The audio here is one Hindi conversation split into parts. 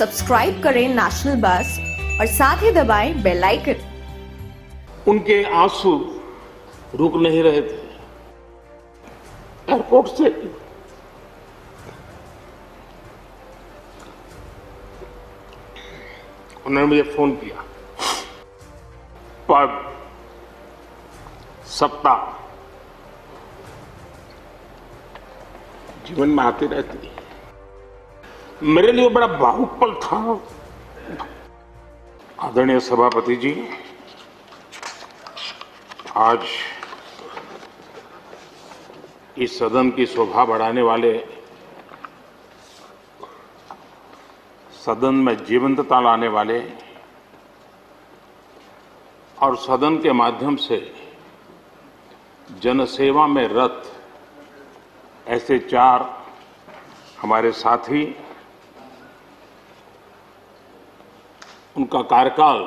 सब्सक्राइब करें नेशनल बस और साथ ही दबाएं बेल आइकन। उनके आंसू रुक नहीं रहे थे। एयरपोर्ट से उन्होंने मुझे फोन किया, पद, सत्ता जीवन में आती रहती है। मेरे लिए बड़ा भावुक पल था। आदरणीय सभापति जी, आज इस सदन की शोभा बढ़ाने वाले, सदन में जीवंतता लाने वाले और सदन के माध्यम से जनसेवा में रत ऐसे चार हमारे साथी, उनका कार्यकाल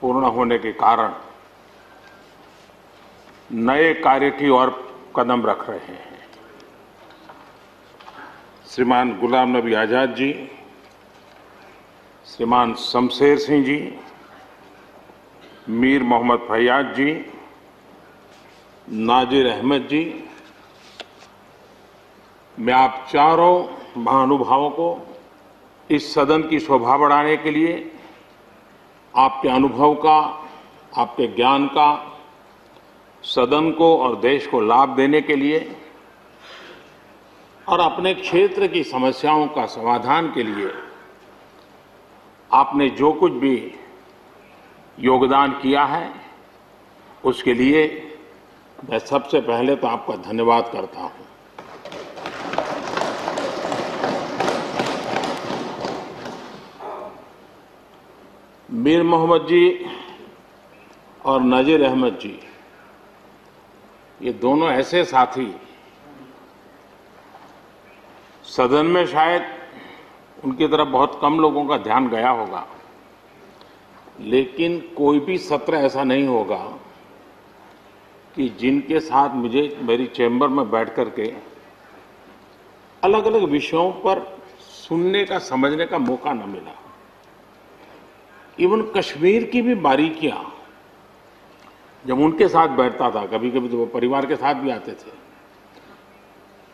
पूर्ण होने के कारण नए कार्य की ओर कदम रख रहे हैं। श्रीमान गुलाम नबी आजाद जी, श्रीमान शमशेर सिंह जी, मीर मोहम्मद फैयाज जी, नाजिर अहमद जी, मैं आप चारों महानुभावों को इस सदन की शोभा बढ़ाने के लिए आपके अनुभव का, आपके ज्ञान का सदन को और देश को लाभ देने के लिए और अपने क्षेत्र की समस्याओं का समाधान के लिए आपने जो कुछ भी योगदान किया है, उसके लिए मैं सबसे पहले तो आपका धन्यवाद करता हूं। मीर मोहम्मद जी और नाजिर अहमद जी, ये दोनों ऐसे साथी, सदन में शायद उनकी तरफ बहुत कम लोगों का ध्यान गया होगा, लेकिन कोई भी सत्र ऐसा नहीं होगा कि जिनके साथ मुझे मेरी चैम्बर में बैठ करके अलग अलग विषयों पर सुनने का, समझने का मौका न मिला। इवन कश्मीर की भी बारीकियां जब उनके साथ बैठता था, कभी कभी तो वो परिवार के साथ भी आते थे,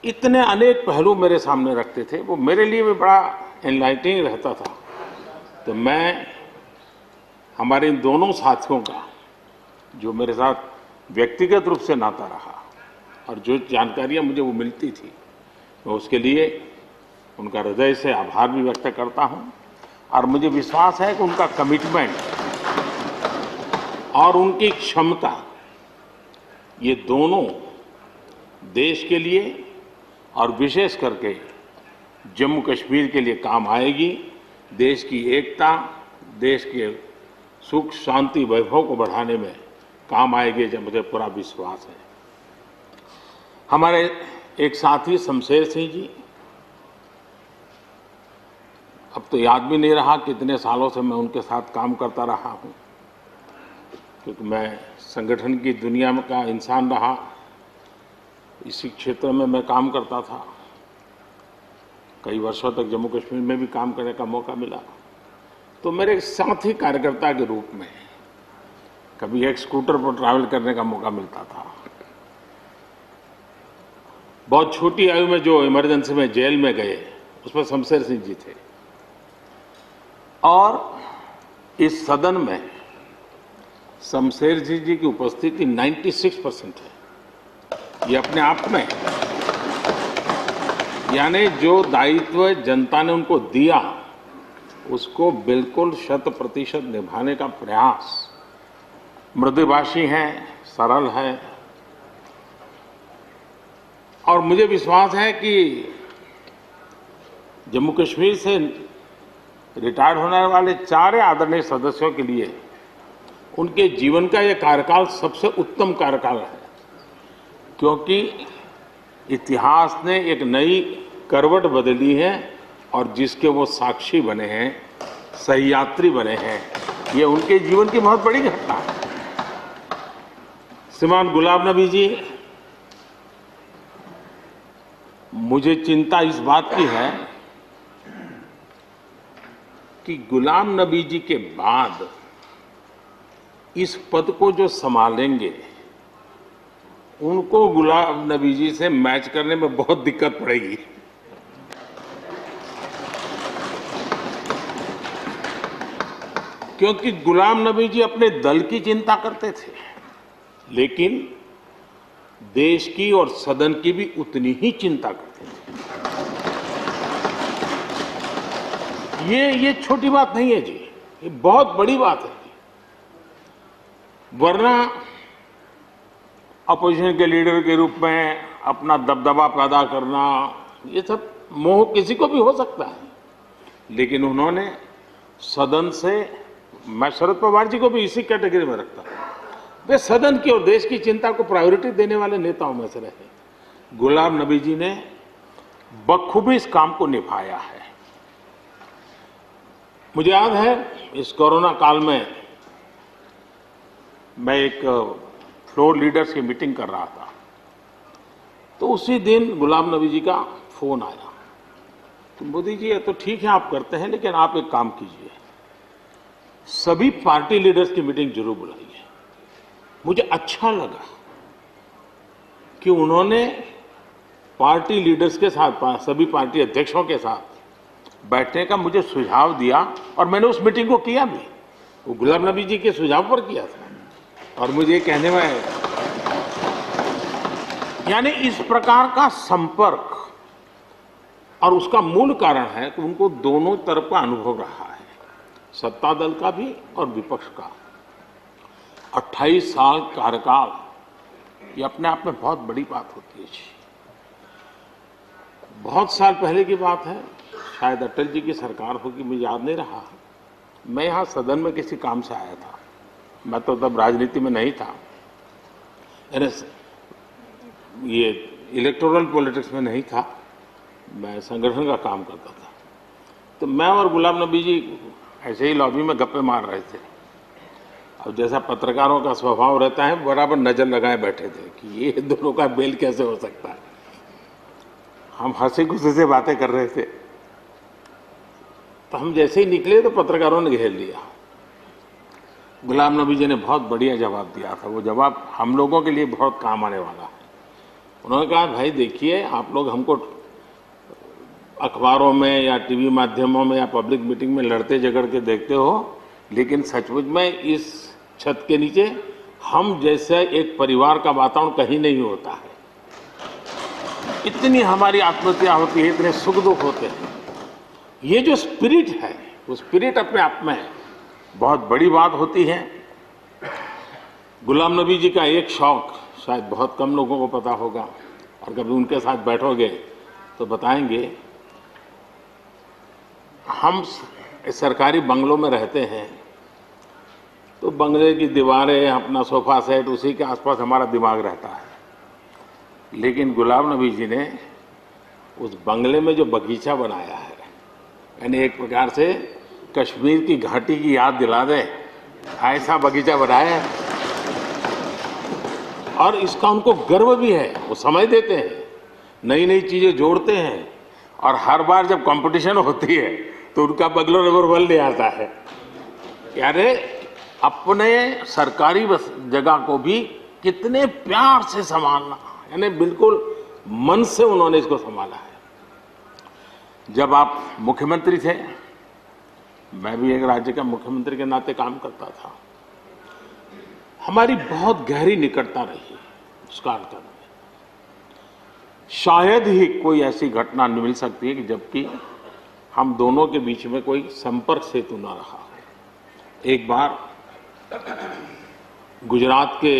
इतने अनेक पहलू मेरे सामने रखते थे, वो मेरे लिए भी बड़ा एनलाइटनिंग रहता था। तो मैं हमारे इन दोनों साथियों का, जो मेरे साथ व्यक्तिगत रूप से नाता रहा और जो जानकारियां मुझे वो मिलती थी, मैं उसके लिए उनका हृदय से आभार भी व्यक्त करता हूं। और मुझे विश्वास है कि उनका कमिटमेंट और उनकी क्षमता, ये दोनों देश के लिए और विशेष करके जम्मू कश्मीर के लिए काम आएगी। देश की एकता, देश के सुख शांति वैभव को बढ़ाने में काम आएगी, जब मुझे पूरा विश्वास है। हमारे एक साथी शमशेर सिंह जी, अब तो याद भी नहीं रहा कितने सालों से मैं उनके साथ काम करता रहा हूं, क्योंकि मैं संगठन की दुनिया में का इंसान रहा, इसी क्षेत्र में मैं काम करता था। कई वर्षों तक जम्मू कश्मीर में भी काम करने का मौका मिला। तो मेरे साथी कार्यकर्ता के रूप में कभी एक स्कूटर पर ट्रैवल करने का मौका मिलता था। बहुत छोटी आयु में जो इमरजेंसी में जेल में गए, उसमें शमशेर सिंह जी थे। और इस सदन में शमशेर सिंह जी की उपस्थिति 96% है। ये अपने आप में, यानी जो दायित्व जनता ने उनको दिया, उसको बिल्कुल 100% निभाने का प्रयास। मृदुभाषी हैं, सरल है, और मुझे विश्वास है कि जम्मू कश्मीर से रिटायर्ड होने वाले चार आदरणीय सदस्यों के लिए उनके जीवन का यह कार्यकाल सबसे उत्तम कार्यकाल है, क्योंकि इतिहास ने एक नई करवट बदली है और जिसके वो साक्षी बने हैं, सहयात्री बने हैं। ये उनके जीवन की बहुत बड़ी घटना है। श्रीमान गुलाम नबी जी, मुझे चिंता इस बात की है कि गुलाम नबी जी के बाद इस पद को जो संभालेंगे उनको गुलाम नबी जी से मैच करने में बहुत दिक्कत पड़ेगी। क्योंकि गुलाम नबी जी अपने दल की चिंता करते थे, लेकिन देश की और सदन की भी उतनी ही चिंता करते थे। ये छोटी बात नहीं है जी, ये बहुत बड़ी बात है जी। वरना अपोजिशन के लीडर के रूप में अपना दबदबा पैदा करना, ये सब मोह किसी को भी हो सकता है, लेकिन उन्होंने सदन से, मैं शरद पवार जी को भी इसी कैटेगरी में रखता हूं, वे सदन की और देश की चिंता को प्रायोरिटी देने वाले नेताओं में से रहे। गुलाम नबी जी ने बखूबी इस काम को निभाया है। मुझे याद है इस कोरोना काल में मैं एक फ्लोर लीडर्स की मीटिंग कर रहा था, तो उसी दिन गुलाम नबी जी का फोन आया। तो मोदी जी, ये तो ठीक है आप करते हैं, लेकिन आप एक काम कीजिए, सभी पार्टी लीडर्स की मीटिंग जरूर बुलाइए। मुझे अच्छा लगा कि उन्होंने पार्टी लीडर्स के साथ, सभी पार्टी अध्यक्षों के साथ बैठने का मुझे सुझाव दिया, और मैंने उस मीटिंग को किया भी। वो गुलाम नबी जी के सुझाव पर किया था, और मुझे कहने में, यानी इस प्रकार का संपर्क, और उसका मूल कारण है कि उनको दोनों तरफ का अनुभव रहा है, सत्ता दल का भी और विपक्ष का। 28 साल कार्यकाल, ये अपने आप में बहुत बड़ी बात होती है जी। बहुत साल पहले की बात है, शायद अटल जी की सरकार होगी, मुझे याद नहीं रहा। मैं यहाँ सदन में किसी काम से आया था, मैं तो तब राजनीति में नहीं था, ये इलेक्टोरल पॉलिटिक्स में नहीं था, मैं संगठन का काम करता था। तो मैं और गुलाम नबी जी ऐसे ही लॉबी में गप्पे मार रहे थे। अब जैसा पत्रकारों का स्वभाव रहता है, बराबर नजर लगाए बैठे थे कि ये दोनों का मेल कैसे हो सकता है। हम हंसी खुशी से बातें कर रहे थे, तो हम जैसे ही निकले तो पत्रकारों ने घेर लिया। गुलाम नबी जी ने बहुत बढ़िया जवाब दिया था, वो जवाब हम लोगों के लिए बहुत काम आने वाला है। उन्होंने कहा, भाई देखिए, आप लोग हमको अखबारों में या टीवी माध्यमों में या पब्लिक मीटिंग में लड़ते झगड़ के देखते हो, लेकिन सचमुच में इस छत के नीचे हम जैसे एक परिवार का वातावरण कहीं नहीं होता है। इतनी हमारी आत्महत्या होती है, इतने सुख दुख होते हैं। ये जो स्पिरिट है, वो स्पिरिट अपने आप में बहुत बड़ी बात होती है। गुलाम नबी जी का एक शौक शायद बहुत कम लोगों को पता होगा, और कभी उनके साथ बैठोगे तो बताएंगे। हम सरकारी बंगलों में रहते हैं, तो बंगले की दीवारें, अपना सोफा सेट, उसी के आसपास हमारा दिमाग रहता है। लेकिन गुलाम नबी जी ने उस बंगले में जो बगीचा बनाया है, यानी एक प्रकार से कश्मीर की घाटी की याद दिला दे, ऐसा बगीचा बनाया है। और इसका उनको गर्व भी है, वो समय देते हैं, नई नई चीजें जोड़ते हैं, और हर बार जब कंपटीशन होती है तो उनका बंगला नंबर 1 ले आता है। यानी अपने सरकारी जगह को भी कितने प्यार से संभालना, यानी बिल्कुल मन से उन्होंने इसको संभाला है। जब आप मुख्यमंत्री थे, मैं भी एक राज्य का मुख्यमंत्री के नाते काम करता था, हमारी बहुत गहरी निकटता रही उस कालखंड में। शायद ही कोई ऐसी घटना मिल सकती है कि जबकि हम दोनों के बीच में कोई संपर्क सेतु न रहा हो। एक बार गुजरात के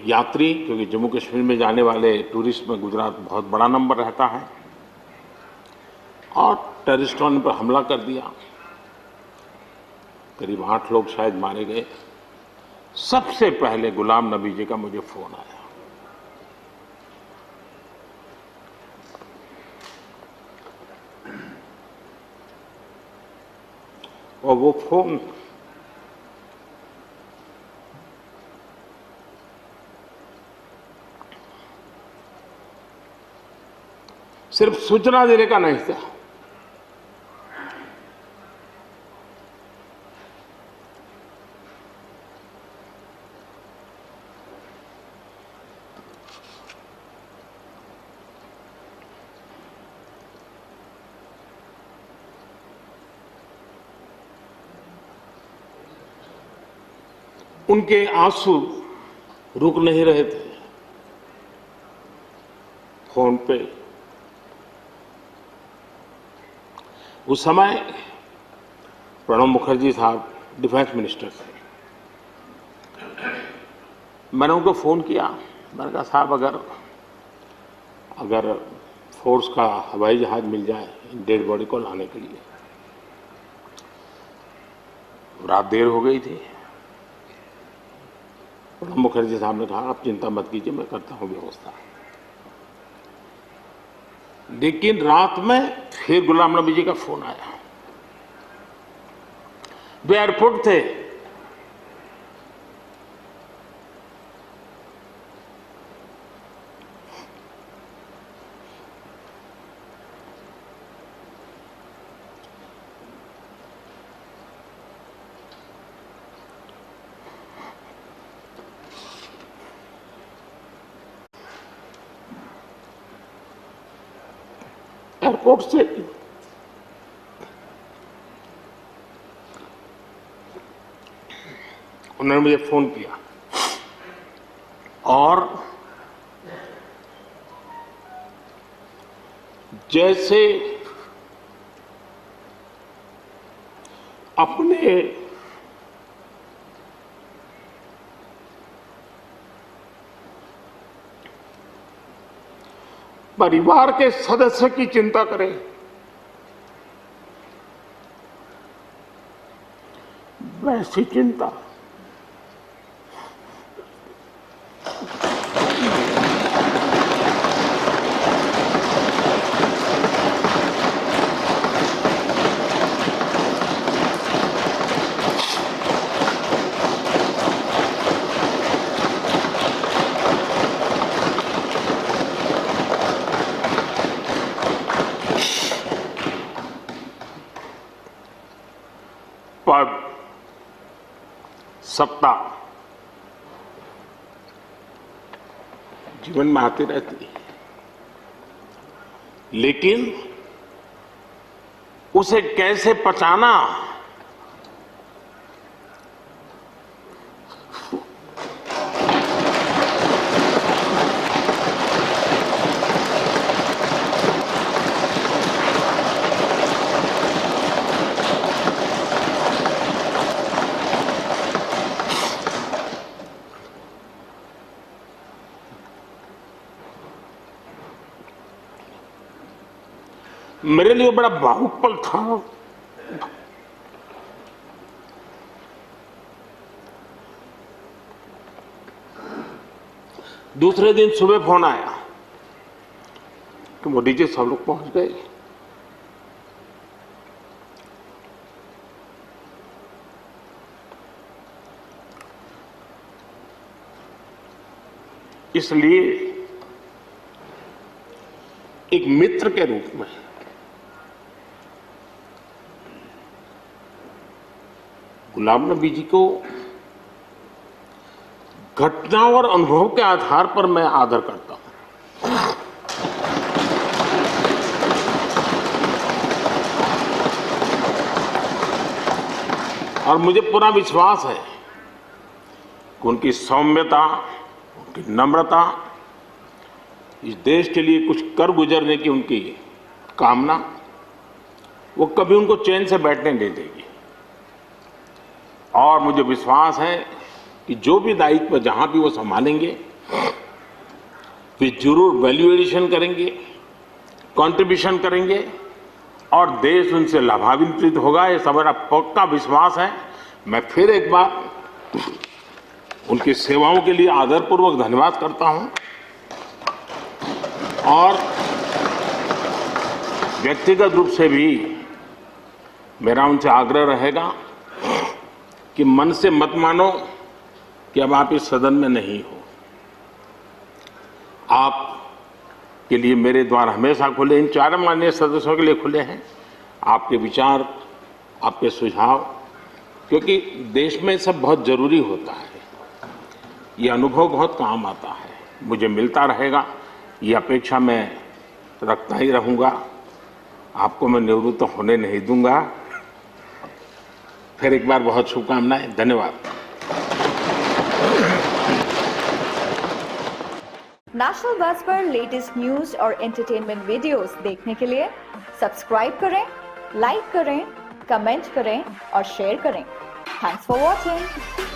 यात्री, क्योंकि जम्मू कश्मीर में जाने वाले टूरिस्ट में गुजरात बहुत बड़ा नंबर रहता है, और टेररिस्टों ने पर हमला कर दिया, करीब 8 लोग शायद मारे गए। सबसे पहले गुलाम नबी जी का मुझे फोन आया। और वो फोन सिर्फ सूचना देने का नहीं था, उनके आंसू रुक नहीं रहे थे। फोन पे उस समय प्रणब मुखर्जी साहब डिफेंस मिनिस्टर थे। मैंने उनको फोन किया, मैंने कहा साहब अगर फोर्स का हवाई जहाज मिल जाए डेड बॉडी को लाने के लिए। रात देर हो गई थी। प्रणब मुखर्जी साहब ने कहा आप चिंता मत कीजिए, मैं करता हूं व्यवस्था। लेकिन रात में फिर गुलाम नबी जी का फोन आया। वे एयरपोर्ट थे। एयरपोर्ट से उन्होंने मुझे फोन किया और जैसे अपने परिवार के सदस्य की चिंता करें, वैसी चिंता पद, सत्ता जीवन में आती रहती है, लेकिन उसे कैसे पचाना, मेरे लिए बड़ा भावुक पल था। दूसरे दिन सुबह फोन आया कि मोदी जी सब लोग पहुंच गए। इसलिए एक मित्र के रूप में गुलाम नबी जी को घटना और अनुभव के आधार पर मैं आदर करता हूं। और मुझे पूरा विश्वास है कि उनकी सौम्यता, उनकी नम्रता, इस देश के लिए कुछ कर गुजरने की उनकी कामना, वो कभी उनको चैन से बैठने नहीं देगी। और मुझे विश्वास है कि जो भी दायित्व जहां भी वो संभालेंगे, वे जरूर वैल्यू एडिशन करेंगे, कंट्रीब्यूशन करेंगे और देश उनसे लाभान्वित होगा। ये सब मेरा पक्का विश्वास है। मैं फिर एक बार उनकी सेवाओं के लिए आदरपूर्वक धन्यवाद करता हूं और व्यक्तिगत रूप से भी मेरा उनसे आग्रह रहेगा कि मन से मत मानो कि अब आप इस सदन में नहीं हो। आप के लिए मेरे द्वार हमेशा खुले, इन चारों माननीय सदस्यों के लिए खुले हैं। आपके विचार, आपके सुझाव, क्योंकि देश में सब बहुत जरूरी होता है। ये अनुभव बहुत काम आता है, मुझे मिलता रहेगा, ये अपेक्षा मैं रखता ही रहूंगा। आपको मैं निवृत्त होने नहीं दूंगा। फिर एक बार बहुत शुभकामनाएं, धन्यवाद। नेशनल बस पर लेटेस्ट न्यूज और एंटरटेनमेंट वीडियोस देखने के लिए सब्सक्राइब करें, लाइक करें, कमेंट करें और शेयर करें। Thanks for watching.